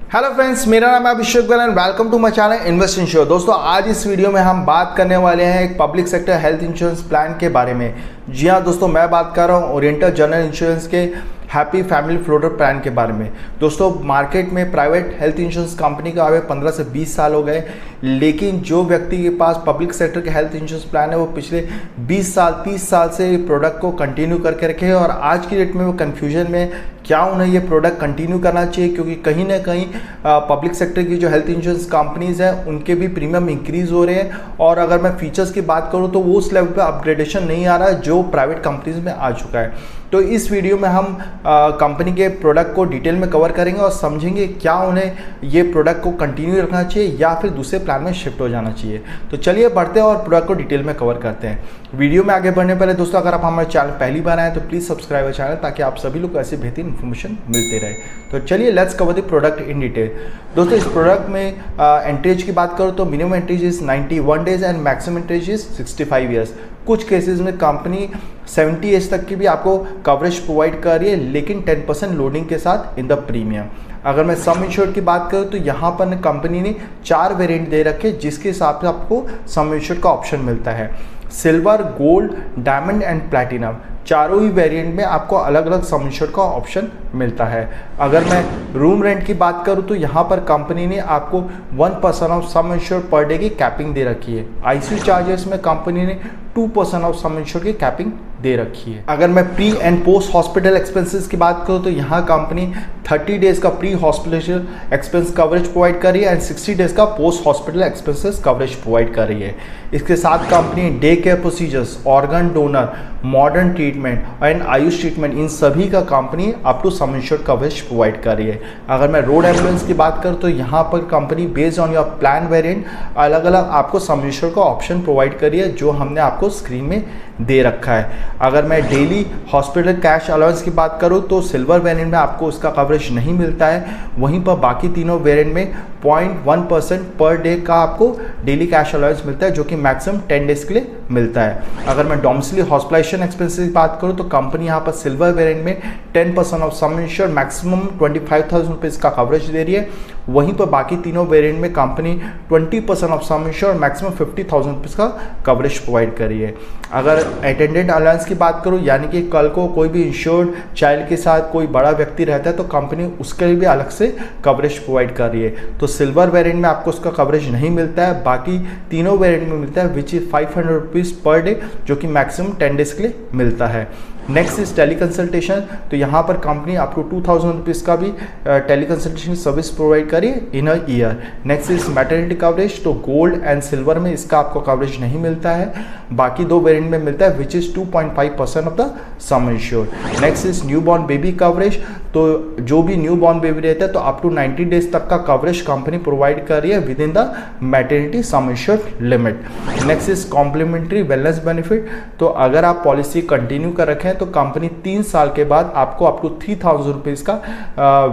Hello friends, मेरा नाम है Abhishek Goyal and welcome to my channel invest in sure. दोस्तों, आज इस वीडियो में हम बात करने वाले हैं एक public sector health insurance plan के बारे में। जी हाँ दोस्तों, मैं बात कर रहा हूँ ओरिएंटल जनरल इंश्योरेंस के हैप्पी फैमिली फ्लोटर प्लान के बारे में। दोस्तों, मार्केट में प्राइवेट हेल्थ इंश्योरेंस कंपनी का आगे 15 से 20 साल हो गए, लेकिन जो व्यक्ति के पास पब्लिक सेक्टर के हेल्थ इंश्योरेंस प्लान है वो पिछले 20 साल 30 साल से प्रोडक्ट को कंटिन्यू करके रखे हैं। और आज की डेट में वो कन्फ्यूजन में क्या उन्हें ये प्रोडक्ट कंटिन्यू करना चाहिए, क्योंकि कहीं ना कहीं पब्लिक सेक्टर की जो हेल्थ इंश्योरेंस कंपनीज हैं उनके भी प्रीमियम इंक्रीज हो रहे हैं। और अगर मैं फीचर्स की बात करूँ तो वो उस लेवल पे अपग्रेडेशन नहीं आ रहा है जो प्राइवेट कंपनीज में आ चुका है। तो इस वीडियो में हम कंपनी के प्रोडक्ट को डिटेल में कवर करेंगे और समझेंगे क्या उन्हें ये प्रोडक्ट को कंटिन्यू रखना चाहिए या फिर दूसरे प्लान में शिफ्ट हो जाना चाहिए। तो चलिए बढ़ते हैं और प्रोडक्ट को डिटेल में कवर करते हैं। वीडियो में आगे बढ़ने पहले दोस्तों, अगर आप हमारे चैनल पहली बार आए तो प्लीज़ सब्सक्राइब चैनल, ताकि आप सभी लोग को ऐसी बेहतरीन इन्फॉर्मेशन मिलते रहे। तो चलिए let's cover the product in detail. दोस्तों, इस प्रोडक्ट में एंट्रेज की बात करूँ तो minimum entry age is 91 days and maximum entry age is 65 years. कुछ केसेस में कंपनी 70 एज तक की भी आपको कवरेज प्रोवाइड कर रही है, लेकिन 10% लोडिंग के साथ इन द प्रीमियम। अगर मैं सम इंश्योर्ड की बात करूँ तो यहाँ पर कंपनी ने 4 वेरिएंट दे रखे, जिसके हिसाब से आपको सम इंश्योर्ड का ऑप्शन मिलता है। Silver, gold, diamond and platinum, चारों ही वेरिएंट में आपको अलग अलग सम इंश्योर्ड का ऑप्शन मिलता है। अगर मैं रूम रेंट की बात करूं तो यहाँ पर कंपनी ने आपको 1% of sum insured per day की कैपिंग दे रखी है। आईसीयू चार्जेस में कंपनी ने 2% ऑफ सम इंश्योर्ड की कैपिंग दे रखी है। अगर मैं pre and post hospital expenses की बात करूं तो यहाँ कंपनी 30 डेज का pre hospital expense coverage provide कर रही है एंड 60 डेज का post hospital expenses coverage provide कर रही है। इसके साथ company day care procedures, organ donor, modern treatment and AYUSH treatment, इन सभी का company up to sum insured coverage provide कर रही है। अगर मैं रोड एम्बुलेंस की बात करूँ तो यहाँ पर company based on your plan variant अलग अलग आपको सम इंश्योर्ड का ऑप्शन प्रोवाइड करी है, जो हमने आपको स्क्रीन में दे रखा है। अगर मैं डेली हॉस्पिटल कैश अलाउंस की बात करूं तो सिल्वर वेरिएंट में आपको उसका कवरेज नहीं मिलता है, वहीं पर बाकी तीनों वेरिएंट में 0.1% पर डे का आपको डेली कैश अलाउंस मिलता है, जो कि मैक्सिमम 10 डेज के लिए मिलता है। अगर मैं डोमिसिली हॉस्पिटलाइजेशन एक्सपेंसेस की बात करूं तो कंपनी यहाँ पर सिल्वर वेरिएंट में 10% of sum insured maximum 25,000 rupees का कवरेज दे रही है, वहीं पर बाकी तीनों वेरिएंट में company 20% of sum insured maximum 50,000 rupees का कवरेज प्रोवाइड कर रही है। अगर अटेंडेंट अलाउंस की बात करूं, यानी कि कल को कोई भी इंश्योर्ड चाइल्ड के साथ कोई बड़ा व्यक्ति रहता है तो कंपनी उसके लिए भी अलग से कवरेज प्रोवाइड कर रही है। तो सिल्वर वेरिएंट में आपको उसका कवरेज नहीं मिलता है, बाकी तीनों वेरिएंट में मिलता है, which is 500 rupees per day, जो कि मैक्सिमम 10 डेज के लिए मिलता है। Next is tele consultation. तो यहाँ पर कंपनी अप टू 2,000 रुपीज़ का भी टेली कंसल्टेशन सर्विस प्रोवाइड करी in a year. Next is maternity coverage. तो गोल्ड एंड सिल्वर में इसका आपको कवरेज नहीं मिलता है, बाकी दो वेरिएंट में मिलता है, which is 2.5% of the some insured. Next is new born baby coverage. तो जो भी न्यू बॉर्न बेबी रहता है तो अप टू 90 डेज तक का कवरेज कंपनी प्रोवाइड कर रही है within the maternity sum insured limit. Next is complimentary wellness benefit. तो अगर आप पॉलिसी कंटिन्यू कर रखें तो कंपनी 3 साल के बाद आपको अप टू 3,000 रुपीज़ का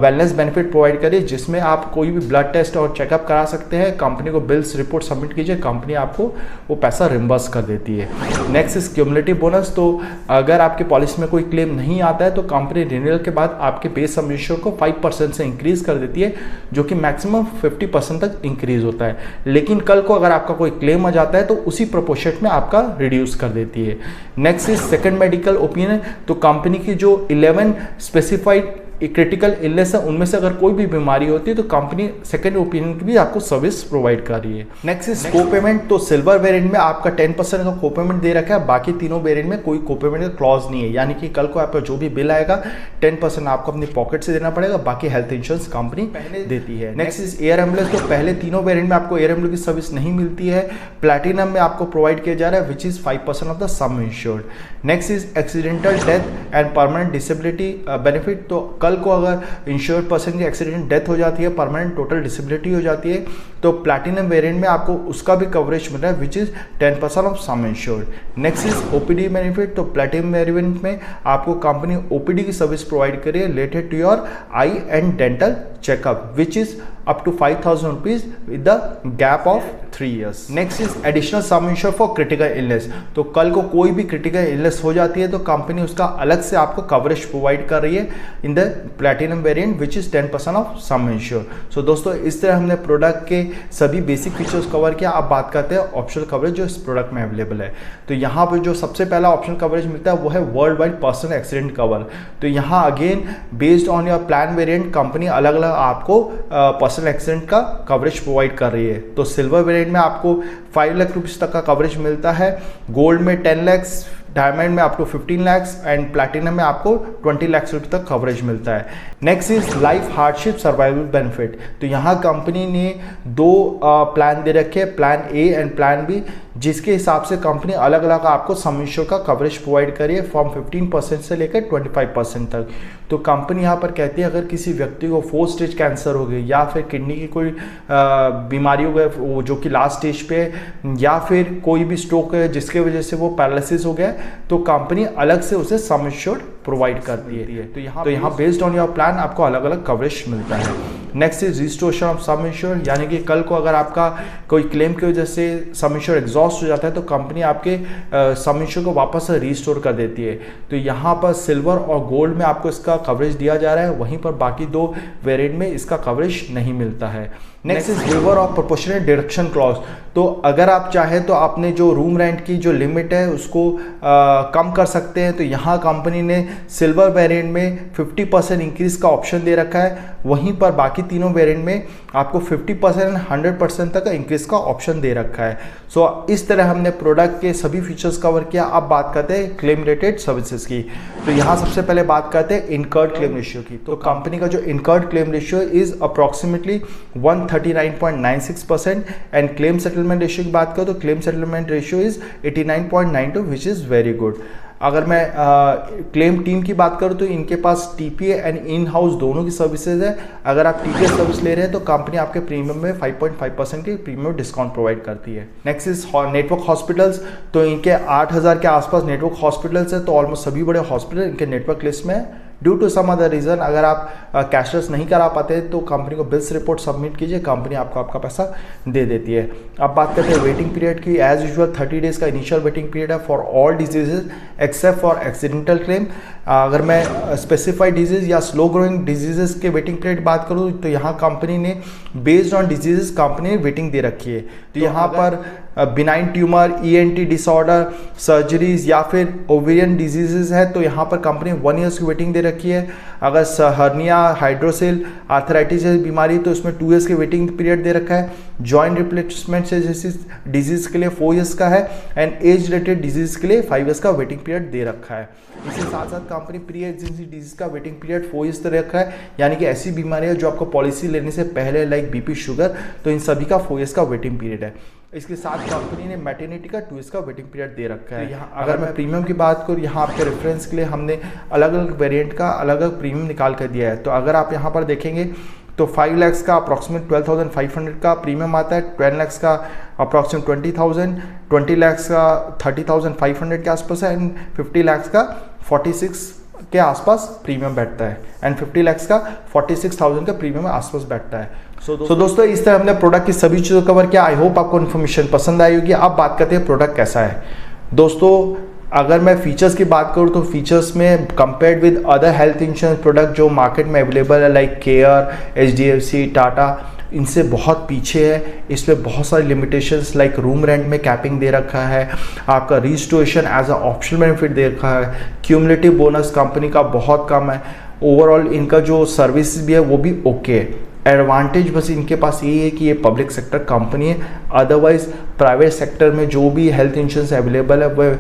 वेलनेस बेनिफिट प्रोवाइड करिए, जिसमें आप कोई भी ब्लड टेस्ट और चेकअप करा सकते हैं। कंपनी को बिल्स रिपोर्ट सबमिट कीजिए, कंपनी आपको वो पैसा रिम्बर्स कर देती है। Next is cumulative bonus. तो अगर आपके पॉलिसी में कोई क्लेम नहीं आता है तो कंपनी रिन्यूअल के बाद आपके बेस सम इंश्योर्ड को 5% से इंक्रीज कर देती है, जो कि मैक्सिमम 50% तक इंक्रीज होता है। लेकिन कल को अगर आपका कोई क्लेम आ जाता है तो उसी प्रोपोर्शन में आपका रिड्यूस कर देती है। Next is second medical opinion. तो कंपनी की जो 11 स्पेसिफाइड क्रिटिकल इलनेस है उनमें से अगर कोई भी बीमारी होती है तो कंपनी सेकंड ओपिनियन की भी आपको सर्विस प्रोवाइड कर रही है। नेक्स्ट इज को पेमेंट। तो सिल्वर वेरिएंट में आपका 10% का को पेमेंट दे रखा है, बाकी तीनों वेरिएंट में कोई को पेमेंट का क्लॉज नहीं है, यानी कि कल को आपका जो भी बिल आएगा 10% आपको अपनी पॉकेट से देना पड़ेगा, बाकी हेल्थ इंश्योरेंस कंपनी पहले देती है। Next is air ambulance. तो पहले तीनों वेरिएंट में आपको एयर एम्बुलेंस की सर्विस नहीं मिलती है, प्लैटिनम में आपको प्रोवाइड किया जा रहा है, which is 5% of the some insured. Next is accidental death and permanent disability benefit. तो कल को अगर इंश्योर्ड पर्सन की एक्सीडेंट डेथ हो जाती है, परमानेंट टोटल डिसेबिलिटी हो जाती है, तो प्लैटिनम वेरिएंट में आपको उसका भी कवरेज मिल रहा है which is 10% of sum insured. Next is OPD benefit. तो प्लैटिनम वेरिएंट में आपको कंपनी ओपीडी की सर्विस प्रोवाइड करी है related to your eye and dental checkup which is up to 5,000 rupees with the gap of 3 years. Next is additional sum insured for critical illness. तो कल को कोई भी critical illness हो जाती है तो कंपनी उसका अलग से आपको कवरेज प्रोवाइड कर रही है in the platinum variant which is 10% of sum insure. So दोस्तों इस तरह हमने प्रोडक्ट के सभी बेसिक फीचर्स कवर किया। अब बात करते हैं ऑप्शनल कवरेज जो इस प्रोडक्ट में अवेलेबल है। तो यहाँ पर जो सबसे पहला ऑप्शनल कवरेज मिलता है वो है world wide personal accident cover. तो यहाँ again based on your plan variant company अलग अलग आपको पर्सनल एक्सीडेंट का कवरेज प्रोवाइड कर रही है। तो सिल्वर वेरिएंट में आपको 5 लाख रुपीस तक का कवरेज मिलता है, गोल्ड में 10 लाख, डायमंड में आप टू 15 लाख एंड प्लैटिनम में आपको 20 लाख रुपये तक कवरेज मिलता है। Next is life hardship survival benefit. तो यहाँ कंपनी ने 2 प्लान दे रखे हैं, plan A and plan B, जिसके हिसाब से कंपनी अलग अलग आपको सम इंश्योर का कवरेज प्रोवाइड करिए फ्रॉम 15% से लेकर 25% तक। तो कंपनी यहाँ पर कहती है अगर किसी व्यक्ति को 4 स्टेज कैंसर हो गई या फिर किडनी की कोई बीमारी हो गई जो कि लास्ट स्टेज पे, या फिर कोई भी स्ट्रोक है जिसके वजह से वो पैरालिसिस हो गया, तो कंपनी अलग से उसे सम इंश्योर्ड प्रोवाइड करती है। तो यहाँ बेस्ड ऑन योर प्लान आपको अलग अलग कवरेज मिलता है। Next is restoration of sum insure, यानी कि कल को अगर आपका कोई क्लेम की वजह से सम इंश्योर एग्जॉस्ट हो जाता है तो कंपनी आपके सम इंश्योर को वापस से रिस्टोर कर देती है। तो यहाँ पर सिल्वर और गोल्ड में आपको इसका कवरेज दिया जा रहा है, वहीं पर बाकी 2 वेरिएंट में इसका कवरेज नहीं मिलता है। Next is waiver of proportionate deduction clause. तो अगर आप चाहें तो आपने जो रूम रेंट की जो लिमिट है उसको कम कर सकते हैं। तो यहाँ कंपनी ने सिल्वर वेरिएंट में 50% इंक्रीज का ऑप्शन दे रखा है, वहीं पर बाकी तीनों वेरिएंट में आपको 50% एंड 100% तक का इंक्रीज का ऑप्शन दे रखा है। सो इस तरह हमने प्रोडक्ट के सभी फीचर्स कवर किया। अब बात करते हैं क्लेम रिलेटेड सर्विसेज की। तो यहाँ सबसे पहले बात करते हैं इनकर्ड क्लेम रेशियो की। तो कंपनी का जो incurred claim ratio is approximately 139.96% and claim settlement ratio की बात करो तो claim settlement ratio is 89.92 which is very good. अगर मैं क्लेम टीम की बात करूँ तो इनके पास टीपीए एंड इन हाउस दोनों की सर्विसेज है। अगर आप टीपीए सर्विस ले रहे हैं तो कंपनी आपके प्रीमियम में 5.5% की प्रीमियम डिस्काउंट प्रोवाइड करती है। Next is network hospitals. तो इनके 8,000 के आसपास नेटवर्क हॉस्पिटल्स है, तो ऑलमोस्ट सभी बड़े हॉस्पिटल इनके नेटवर्क लिस्ट में है। Due to some other reason अगर आप कैशलेस नहीं करा पाते तो कंपनी को बिल्स रिपोर्ट सबमिट कीजिए, कंपनी आपको आपका पैसा दे देती है। अब बात करते हैं वेटिंग पीरियड की। एज यूजुअल 30 डेज का इनिशियल वेटिंग पीरियड है for all diseases except for accidental claim. अगर मैं स्पेसिफाइड डिजीज या स्लो ग्रोइंग डिजीजेज के वेटिंग पीरियड बात करूँ तो यहाँ कंपनी ने बेस्ड ऑन डिजीजेज कंपनी ने वेटिंग दे रखी है। तो यहाँ पर benign tumour, ENT disorder, surgeries या फिर ओवेरियन डिजीजेज है तो यहाँ पर कंपनी 1 ईयर्स की वेटिंग दे रखी है। अगर हर्निया, हाइड्रोसेल, आर्थराइटिस जैसी बीमारी तो इसमें 2 ईयर्स के वेटिंग पीरियड दे रखा है। जॉइंट रिप्लेसमेंट से जैसी डिजीज के लिए 4 ईयर्स का है एंड एज रिलेटेड डिजीज के लिए 5 ईयर्स का वेटिंग पीरियड दे रखा है। इसके साथ साथ कंपनी प्री एग्जिस्टिंग डिजीज का वेटिंग पीरियड 4 ईयर्स दे रखा है, यानी कि ऐसी बीमारियां जो आपको पॉलिसी लेने से पहले लाइक बीपी, शुगर, तो इन सभी का 4 ईयर्स का वेटिंग पीरियड है। इसके साथ कंपनी ने मैटरनिटी का 2 ईयर्स का वेटिंग पीरियड दे रखा है। यहाँ अगर मैं प्रीमियम की बात करूँ, यहाँ आपके रेफरेंस के लिए हमने अलग अलग वेरिएंट का अलग अलग प्रीमियम निकाल कर दिया है। तो अगर आप यहाँ पर देखेंगे तो 5 लाख का अप्रॉक्सीमेट 12,500 का प्रीमियम आता है, 10 लाख का अप्रॉक्सीमेट 20,000, 20 लाख का 30,500 के आसपास है एंड 50 लाख का 46 के आसपास प्रीमियम बैठता है एंड 50 लाख का 46,000 का प्रीमियम आसपास बैठता है। सो दोस्तों इस तरह हमने प्रोडक्ट की सभी चीज़ों को कवर किया। आई होप आपको इन्फॉर्मेशन पसंद आई होगी। अब बात करते हैं प्रोडक्ट कैसा है। दोस्तों अगर मैं फीचर्स की बात करूँ तो फीचर्स में compared with other health insurance product जो मार्केट में अवेलेबल है लाइक केयर, HDFC, टाटा, इनसे बहुत पीछे है। इसमें बहुत सारी लिमिटेशंस लाइक रूम रेंट में कैपिंग दे रखा है, आपका restoration as a optional benefit दे रखा है, क्यूमुलेटिव बोनस कंपनी का बहुत कम है, ओवरऑल इनका जो सर्विस भी है वो भी ओके है। एडवांटेज बस इनके पास यही है कि ये पब्लिक सेक्टर कंपनी है, अदरवाइज प्राइवेट सेक्टर में जो भी हेल्थ इंश्योरेंस अवेलेबल है वो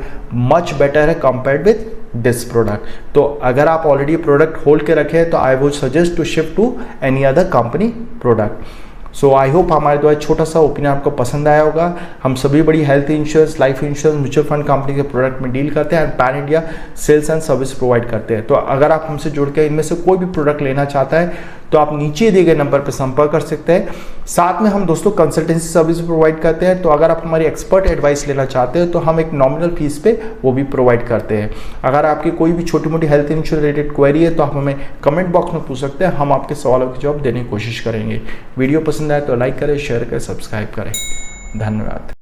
मच बेटर है कंपेयर्ड विद दिस प्रोडक्ट। तो अगर आप ऑलरेडी प्रोडक्ट होल्ड के रखे हैं तो I would suggest to shift to any other company product. So I hope हमारे द्वारा छोटा सा ओपिनियन आपको पसंद आया होगा। हम सभी बड़ी health insurance, life insurance, mutual fund company के प्रोडक्ट में डील करते हैं and pan India sales and service provide करते हैं। तो अगर आप हमसे जुड़ के इनमें से कोई भी प्रोडक्ट लेना चाहता है तो आप नीचे दिए गए नंबर पर संपर्क कर सकते हैं। साथ में हम दोस्तों कंसल्टेंसी सर्विस प्रोवाइड करते हैं, तो अगर आप हमारी एक्सपर्ट एडवाइस लेना चाहते हैं तो हम एक नॉमिनल फीस पे वो भी प्रोवाइड करते हैं। अगर आपकी कोई भी छोटी मोटी हेल्थ इंश्योरेंस रिलेटेड क्वेरी है तो आप हमें कमेंट बॉक्स में पूछ सकते हैं, हम आपके सवालों के जवाब देने की कोशिश करेंगे। वीडियो पसंद आए तो लाइक करें, शेयर करें, सब्सक्राइब करें। धन्यवाद।